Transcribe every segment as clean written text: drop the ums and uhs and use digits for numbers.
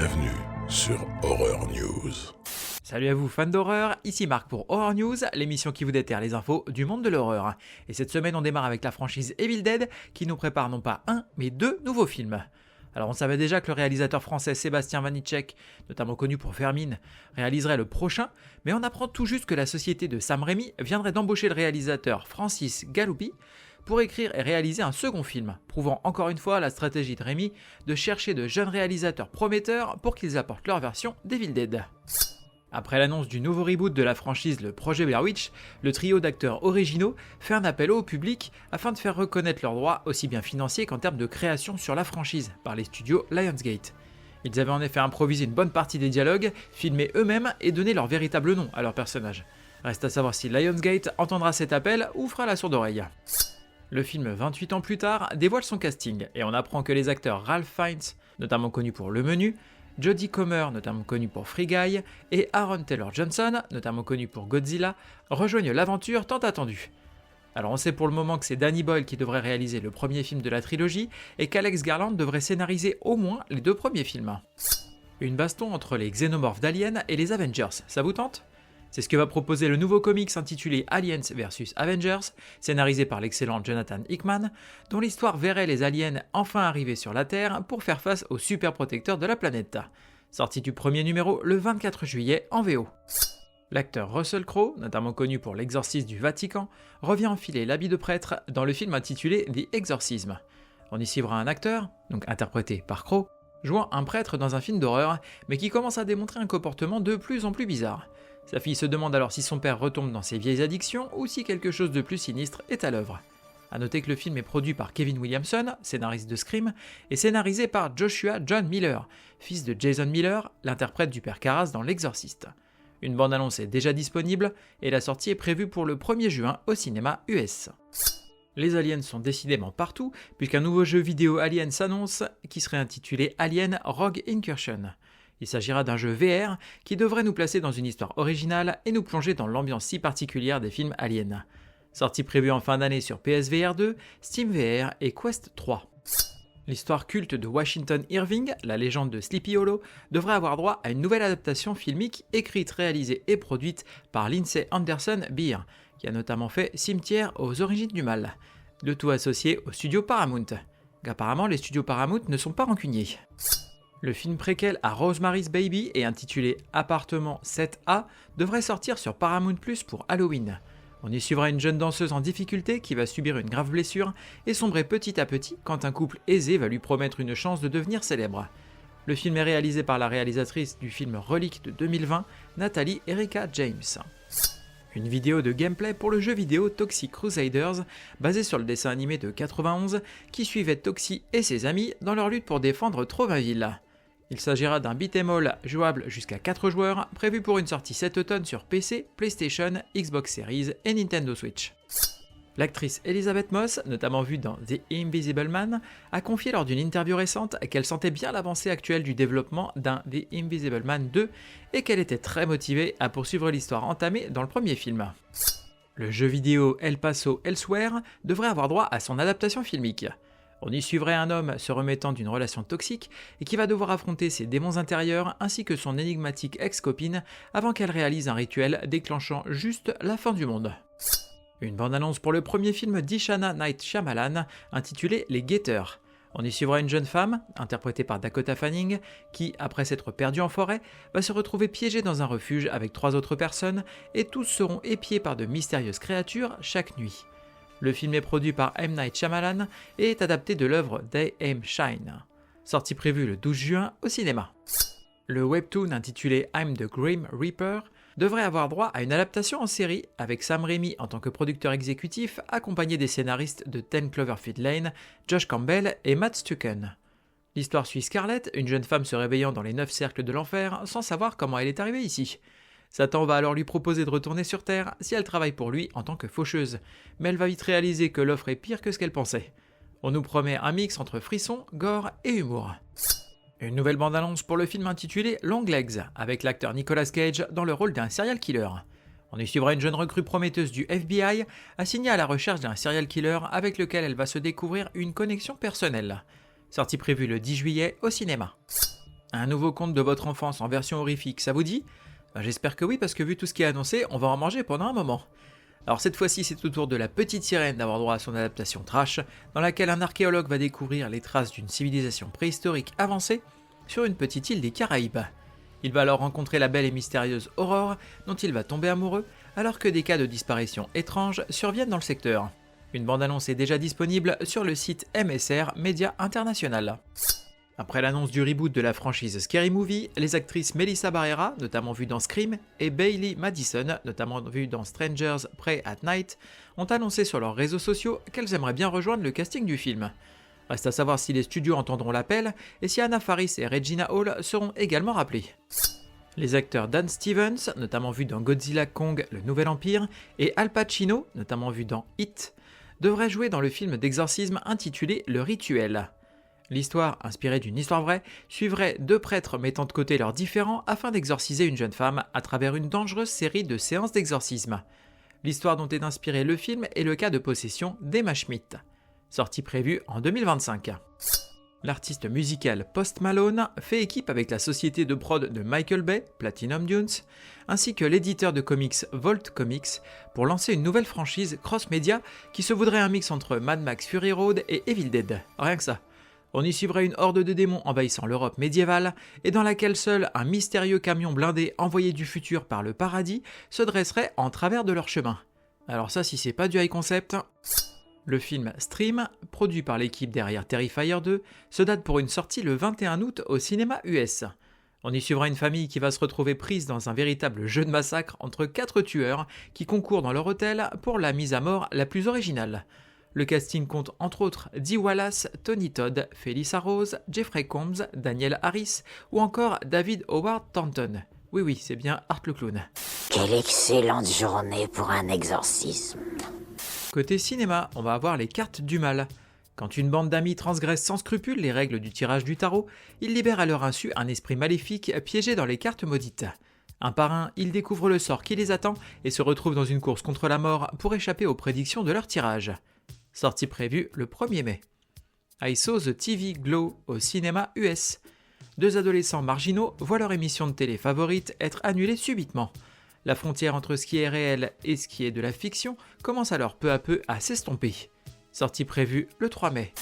Bienvenue sur Horror News. Salut à vous fans d'horreur, ici Marc pour Horror News, l'émission qui vous déterre les infos du monde de l'horreur. Et cette semaine on démarre avec la franchise Evil Dead qui nous prépare non pas un, mais deux nouveaux films. Alors on savait déjà que le réalisateur français Sébastien Vanitschek, notamment connu pour Vermine, réaliserait le prochain, mais on apprend tout juste que la société de Sam Raimi viendrait d'embaucher le réalisateur Francis Galoubi pour écrire et réaliser un second film, prouvant encore une fois la stratégie de Raimi de chercher de jeunes réalisateurs prometteurs pour qu'ils apportent leur version d'Evil Dead. Après l'annonce du nouveau reboot de la franchise Le Projet Blair Witch, le trio d'acteurs originaux fait un appel au public afin de faire reconnaître leurs droits aussi bien financiers qu'en termes de création sur la franchise par les studios Lionsgate. Ils avaient en effet improvisé une bonne partie des dialogues, filmé eux-mêmes et donné leur véritable nom à leurs personnages. Reste à savoir si Lionsgate entendra cet appel ou fera la sourde oreille. Le film 28 ans plus tard dévoile son casting et on apprend que les acteurs Ralph Fiennes, notamment connu pour Le Menu, Jodie Comer, notamment connu pour Free Guy, et Aaron Taylor Johnson, notamment connu pour Godzilla, rejoignent l'aventure tant attendue. Alors on sait pour le moment que c'est Danny Boyle qui devrait réaliser le premier film de la trilogie et qu'Alex Garland devrait scénariser au moins les deux premiers films. Une baston entre les xénomorphes d'Alien et les Avengers, ça vous tente ? C'est ce que va proposer le nouveau comics intitulé Aliens vs Avengers, scénarisé par l'excellent Jonathan Hickman, dont l'histoire verrait les aliens enfin arriver sur la Terre pour faire face aux super protecteurs de la planète. Sorti du premier numéro le 24 juillet en VO. L'acteur Russell Crowe, notamment connu pour l'exorcisme du Vatican, revient enfiler l'habit de prêtre dans le film intitulé The Exorcism. On y suivra un acteur, donc interprété par Crowe, jouant un prêtre dans un film d'horreur, mais qui commence à démontrer un comportement de plus en plus bizarre. Sa fille se demande alors si son père retombe dans ses vieilles addictions ou si quelque chose de plus sinistre est à l'œuvre. A noter que le film est produit par Kevin Williamson, scénariste de Scream, et scénarisé par Joshua John Miller, fils de Jason Miller, l'interprète du père Karras dans L'Exorciste. Une bande-annonce est déjà disponible et la sortie est prévue pour le 1er juin au cinéma US. Les aliens sont décidément partout, puisqu'un nouveau jeu vidéo Alien s'annonce, qui serait intitulé Alien Rogue Incursion. Il s'agira d'un jeu VR qui devrait nous placer dans une histoire originale et nous plonger dans l'ambiance si particulière des films Aliens. Sortie prévue en fin d'année sur PSVR 2, SteamVR et Quest 3. L'histoire culte de Washington Irving, la légende de Sleepy Hollow, devrait avoir droit à une nouvelle adaptation filmique écrite, réalisée et produite par Lindsay Anderson Beer, qui a notamment fait Cimetière aux origines du mal. Le tout associé au studio Paramount. Apparemment, les studios Paramount ne sont pas rancuniers. Le film préquel à Rosemary's Baby et intitulé Appartement 7A devrait sortir sur Paramount Plus pour Halloween. On y suivra une jeune danseuse en difficulté qui va subir une grave blessure et sombrer petit à petit quand un couple aisé va lui promettre une chance de devenir célèbre. Le film est réalisé par la réalisatrice du film Relique de 2020, Nathalie Erika James. Une vidéo de gameplay pour le jeu vidéo Toxic Crusaders, basé sur le dessin animé de 91 qui suivait Toxie et ses amis dans leur lutte pour défendre Trovaville. Il s'agira d'un beat'em all jouable jusqu'à 4 joueurs, prévu pour une sortie cet automne sur PC, PlayStation, Xbox Series et Nintendo Switch. L'actrice Elizabeth Moss, notamment vue dans The Invisible Man, a confié lors d'une interview récente qu'elle sentait bien l'avancée actuelle du développement d'un The Invisible Man 2 et qu'elle était très motivée à poursuivre l'histoire entamée dans le premier film. Le jeu vidéo El Paso Elsewhere devrait avoir droit à son adaptation filmique. On y suivrait un homme se remettant d'une relation toxique et qui va devoir affronter ses démons intérieurs ainsi que son énigmatique ex-copine avant qu'elle réalise un rituel déclenchant juste la fin du monde. Une bande-annonce pour le premier film d'Ishana Night Shyamalan intitulé Les Guetteurs. On y suivra une jeune femme, interprétée par Dakota Fanning, qui, après s'être perdue en forêt, va se retrouver piégée dans un refuge avec 3 autres personnes et tous seront épiés par de mystérieuses créatures chaque nuit. Le film est produit par M. Night Shyamalan et est adapté de l'œuvre They Aim Shine. Sortie prévue le 12 juin au cinéma. Le webtoon intitulé I'm the Grim Reaper devrait avoir droit à une adaptation en série avec Sam Raimi en tant que producteur exécutif accompagné des scénaristes de 10 Cloverfield Lane, Josh Campbell et Matt Stucken. L'histoire suit Scarlett, une jeune femme se réveillant dans les 9 cercles de l'enfer sans savoir comment elle est arrivée ici. Satan va alors lui proposer de retourner sur Terre si elle travaille pour lui en tant que faucheuse, mais elle va vite réaliser que l'offre est pire que ce qu'elle pensait. On nous promet un mix entre frisson, gore et humour. Une nouvelle bande-annonce pour le film intitulé Long Legs, avec l'acteur Nicolas Cage dans le rôle d'un serial killer. On y suivra une jeune recrue prometteuse du FBI, assignée à la recherche d'un serial killer avec lequel elle va se découvrir une connexion personnelle. Sortie prévue le 10 juillet au cinéma. Un nouveau conte de votre enfance en version horrifique, ça vous dit ? J'espère que oui, parce que vu tout ce qui est annoncé, on va en manger pendant un moment. Alors cette fois-ci, c'est au tour de la petite sirène d'avoir droit à son adaptation trash, dans laquelle un archéologue va découvrir les traces d'une civilisation préhistorique avancée sur une petite île des Caraïbes. Il va alors rencontrer la belle et mystérieuse Aurore, dont il va tomber amoureux, alors que des cas de disparition étranges surviennent dans le secteur. Une bande-annonce est déjà disponible sur le site MSR Média International. Après l'annonce du reboot de la franchise Scary Movie, les actrices Melissa Barrera, notamment vue dans Scream, et Bailey Madison, notamment vue dans Strangers Pray at Night, ont annoncé sur leurs réseaux sociaux qu'elles aimeraient bien rejoindre le casting du film. Reste à savoir si les studios entendront l'appel et si Anna Faris et Regina Hall seront également rappelés. Les acteurs Dan Stevens, notamment vu dans Godzilla Kong Le Nouvel Empire, et Al Pacino, notamment vu dans It, devraient jouer dans le film d'exorcisme intitulé Le Rituel. L'histoire, inspirée d'une histoire vraie, suivrait deux prêtres mettant de côté leurs différends afin d'exorciser une jeune femme à travers une dangereuse série de séances d'exorcisme. L'histoire dont est inspiré le film est le cas de possession d'Emma Schmidt, sortie prévue en 2025. L'artiste musical Post Malone fait équipe avec la société de prod de Michael Bay, Platinum Dunes, ainsi que l'éditeur de comics Volt Comics pour lancer une nouvelle franchise cross-média qui se voudrait un mix entre Mad Max Fury Road et Evil Dead. Rien que ça. On y suivrait une horde de démons envahissant l'Europe médiévale et dans laquelle seul un mystérieux camion blindé envoyé du futur par le paradis se dresserait en travers de leur chemin. Alors ça, si c'est pas du high concept... Le film Stream, produit par l'équipe derrière Terrifier 2, se date pour une sortie le 21 août au cinéma US. On y suivra une famille qui va se retrouver prise dans un véritable jeu de massacre entre 4 tueurs qui concourent dans leur hôtel pour la mise à mort la plus originale. Le casting compte entre autres Dee Wallace, Tony Todd, Felissa Rose, Jeffrey Combs, Daniel Harris ou encore David Howard Thornton. Oui, c'est bien Art le clown. Quelle excellente journée pour un exorcisme. Côté cinéma, on va avoir les cartes du mal. Quand une bande d'amis transgresse sans scrupule les règles du tirage du tarot, ils libèrent à leur insu un esprit maléfique piégé dans les cartes maudites. Un par un, ils découvrent le sort qui les attend et se retrouvent dans une course contre la mort pour échapper aux prédictions de leur tirage. Sortie prévue le 1er mai. I Saw the TV Glow au cinéma US. Deux adolescents marginaux voient leur émission de télé favorite être annulée subitement. La frontière entre ce qui est réel et ce qui est de la fiction commence alors peu à peu à s'estomper. Sortie prévue le 3 mai.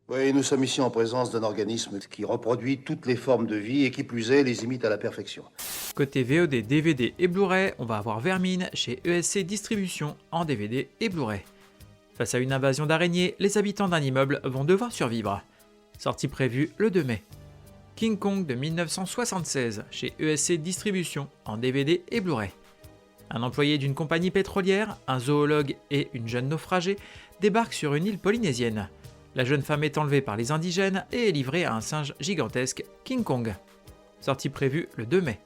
Oui, nous sommes ici en présence d'un organisme qui reproduit toutes les formes de vie et qui plus est les imite à la perfection. Côté VOD, DVD et Blu-ray, on va avoir Vermine chez ESC Distribution en DVD et Blu-ray. Face à une invasion d'araignées, les habitants d'un immeuble vont devoir survivre. Sortie prévue le 2 mai. King Kong de 1976 chez ESC Distribution en DVD et Blu-ray. Un employé d'une compagnie pétrolière, un zoologue et une jeune naufragée débarquent sur une île polynésienne. La jeune femme est enlevée par les indigènes et est livrée à un singe gigantesque, King Kong. Sortie prévue le 2 mai.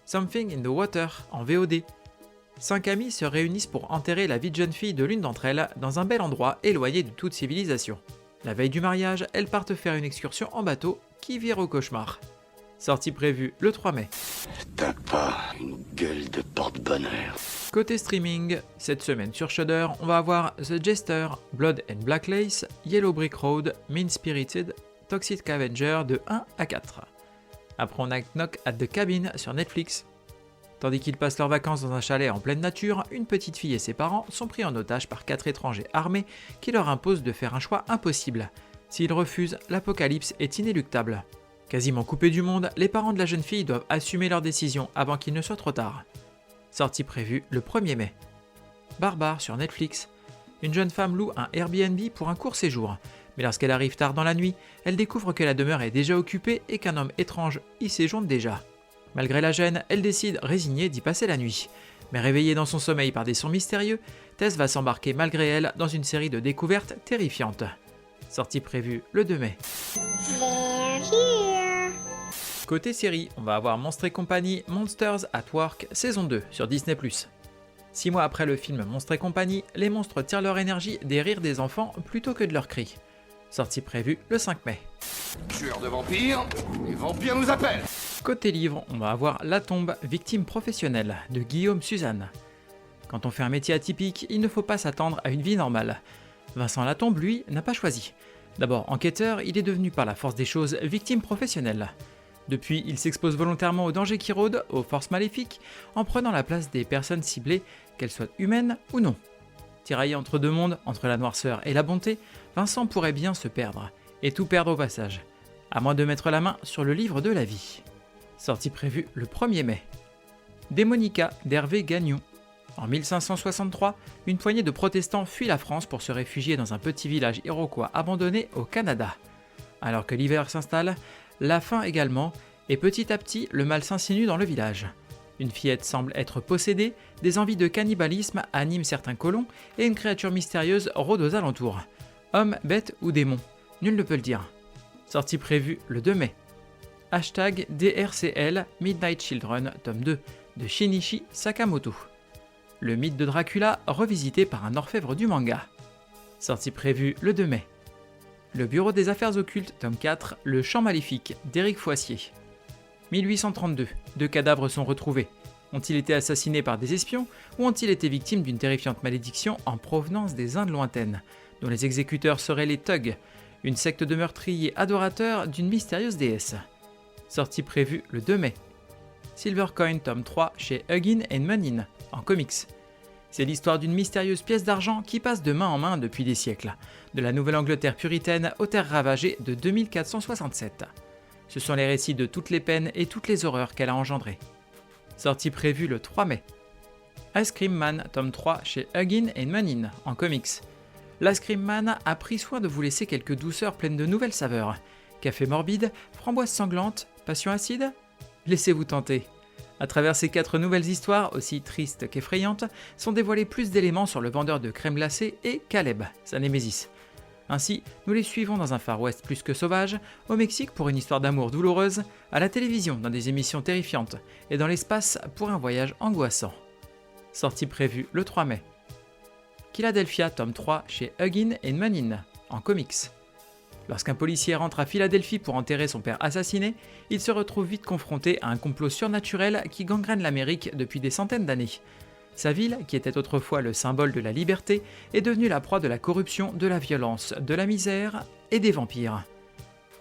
Something in the Water en VOD. 5 amis se réunissent pour enterrer la vie de jeune fille de l'une d'entre elles dans un bel endroit éloigné de toute civilisation. La veille du mariage, elles partent faire une excursion en bateau qui vire au cauchemar. Sortie prévue le 3 mai. T'as pas une gueule de porte-bonheur. Côté streaming, cette semaine sur Shudder, on va avoir The Jester, Blood and Black Lace, Yellow Brick Road, Mean Spirited, Toxic Avenger de 1 à 4. Après on a Knock at the Cabin sur Netflix. Tandis qu'ils passent leurs vacances dans un chalet en pleine nature, une petite fille et ses parents sont pris en otage par 4 étrangers armés qui leur imposent de faire un choix impossible. S'ils refusent, l'apocalypse est inéluctable. Quasiment coupés du monde, les parents de la jeune fille doivent assumer leur décision avant qu'il ne soit trop tard. Sortie prévue le 1er mai. Barbare sur Netflix. Une jeune femme loue un Airbnb pour un court séjour, mais lorsqu'elle arrive tard dans la nuit, elle découvre que la demeure est déjà occupée et qu'un homme étrange y séjourne déjà. Malgré la gêne, elle décide, résignée, d'y passer la nuit. Mais réveillée dans son sommeil par des sons mystérieux, Tess va s'embarquer malgré elle dans une série de découvertes terrifiantes. Sortie prévue le 2 mai. Côté série, on va avoir Monstres et compagnie Monsters at Work saison 2 sur Disney+. 6 mois après le film Monstres et compagnie, les monstres tirent leur énergie des rires des enfants plutôt que de leurs cris. Sortie prévue le 5 mai. Tueur de vampires, les vampires nous appellent. Côté livre, on va avoir La Tombe, victime professionnelle de Guillaume Suzanne. Quand on fait un métier atypique, il ne faut pas s'attendre à une vie normale. Vincent Latombe, lui, n'a pas choisi. D'abord enquêteur, il est devenu par la force des choses victime professionnelle. Depuis, il s'expose volontairement aux dangers qui rôdent, aux forces maléfiques, en prenant la place des personnes ciblées, qu'elles soient humaines ou non. Tiraillé entre deux mondes, entre la noirceur et la bonté, Vincent pourrait bien se perdre, et tout perdre au passage, à moins de mettre la main sur le livre de la vie. Sortie prévue le 1er mai. Démonica d'Hervé Gagnon. En 1563, une poignée de protestants fuit la France pour se réfugier dans un petit village iroquois abandonné au Canada. Alors que l'hiver s'installe, la faim également, et petit à petit, le mal s'insinue dans le village. Une fillette semble être possédée, des envies de cannibalisme animent certains colons, et une créature mystérieuse rôde aux alentours. Homme, bête ou démon, nul ne peut le dire. Sortie prévue le 2 mai. Hashtag DRCL Midnight Children, tome 2, de Shinichi Sakamoto. Le mythe de Dracula revisité par un orfèvre du manga. Sortie prévue le 2 mai. Le Bureau des Affaires Occultes, tome 4, Le Chant Maléfique, d'Éric Foissier. 1832, 2 cadavres sont retrouvés. Ont-ils été assassinés par des espions ou ont-ils été victimes d'une terrifiante malédiction en provenance des Indes lointaines, dont les exécuteurs seraient les Thugs, une secte de meurtriers adorateurs d'une mystérieuse déesse. Sortie prévue le 2 mai. Silvercoin, tome 3, chez Huggin & Munin, en comics. C'est l'histoire d'une mystérieuse pièce d'argent qui passe de main en main depuis des siècles, de la Nouvelle-Angleterre puritaine aux terres ravagées de 2467. Ce sont les récits de toutes les peines et toutes les horreurs qu'elle a engendrées. Sortie prévue le 3 mai. Ice Cream Man, tome 3, chez Huggin & Munin, en comics. L'Ice Cream Man a pris soin de vous laisser quelques douceurs pleines de nouvelles saveurs. Café morbide, framboise sanglante, passion acide ? Laissez-vous tenter. À travers ces 4 nouvelles histoires, aussi tristes qu'effrayantes, sont dévoilés plus d'éléments sur le vendeur de crème glacée et Caleb, sa némésis. Ainsi, nous les suivons dans un Far West plus que sauvage, au Mexique pour une histoire d'amour douloureuse, à la télévision dans des émissions terrifiantes, et dans l'espace pour un voyage angoissant. Sortie prévue le 3 mai. Philadelphia, tome 3, chez Huggin & Munin, en comics. Lorsqu'un policier rentre à Philadelphie pour enterrer son père assassiné, il se retrouve vite confronté à un complot surnaturel qui gangrène l'Amérique depuis des centaines d'années. Sa ville, qui était autrefois le symbole de la liberté, est devenue la proie de la corruption, de la violence, de la misère et des vampires.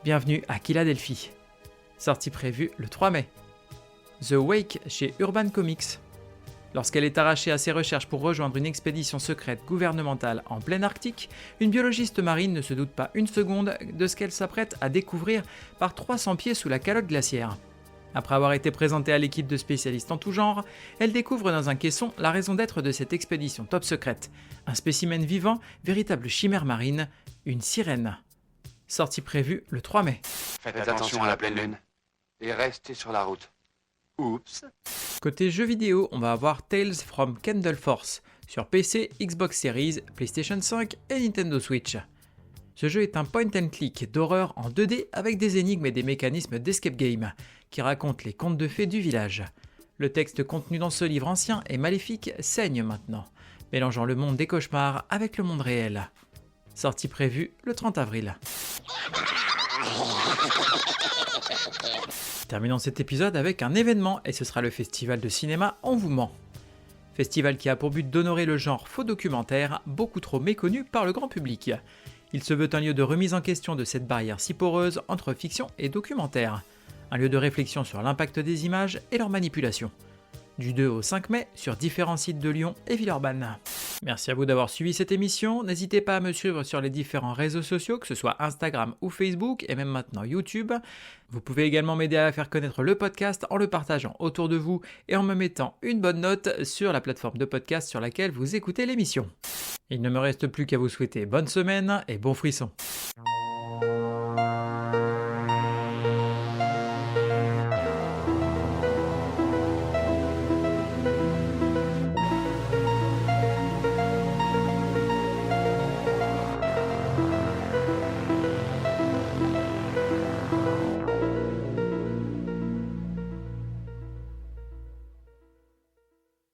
Bienvenue à Philadelphie. Sortie prévue le 3 mai. The Wake chez Urban Comics. Lorsqu'elle est arrachée à ses recherches pour rejoindre une expédition secrète gouvernementale en plein Arctique, une biologiste marine ne se doute pas une seconde de ce qu'elle s'apprête à découvrir par 300 pieds sous la calotte glaciaire. Après avoir été présentée à l'équipe de spécialistes en tout genre, elle découvre dans un caisson la raison d'être de cette expédition top secrète. Un spécimen vivant, véritable chimère marine, une sirène. Sortie prévue le 3 mai. Faites attention à la pleine lune. Et restez sur la route. Oups. Côté jeux vidéo, on va avoir Tales from Candle Force sur PC, Xbox Series, PlayStation 5 et Nintendo Switch. Ce jeu est un point and click d'horreur en 2D avec des énigmes et des mécanismes d'escape game qui racontent les contes de fées du village. Le texte contenu dans ce livre ancien et maléfique saigne maintenant, mélangeant le monde des cauchemars avec le monde réel. Sortie prévue le 30 avril. Terminons cet épisode avec un événement et ce sera le festival de cinéma On vous ment. Festival qui a pour but d'honorer le genre faux documentaire, beaucoup trop méconnu par le grand public. Il se veut un lieu de remise en question de cette barrière si poreuse entre fiction et documentaire. Un lieu de réflexion sur l'impact des images et leur manipulation. Du 2 au 5 mai sur différents sites de Lyon et Villeurbanne. Merci à vous d'avoir suivi cette émission. N'hésitez pas à me suivre sur les différents réseaux sociaux, que ce soit Instagram ou Facebook, et même maintenant YouTube. Vous pouvez également m'aider à faire connaître le podcast en le partageant autour de vous et en me mettant une bonne note sur la plateforme de podcast sur laquelle vous écoutez l'émission. Il ne me reste plus qu'à vous souhaiter bonne semaine et bon frisson.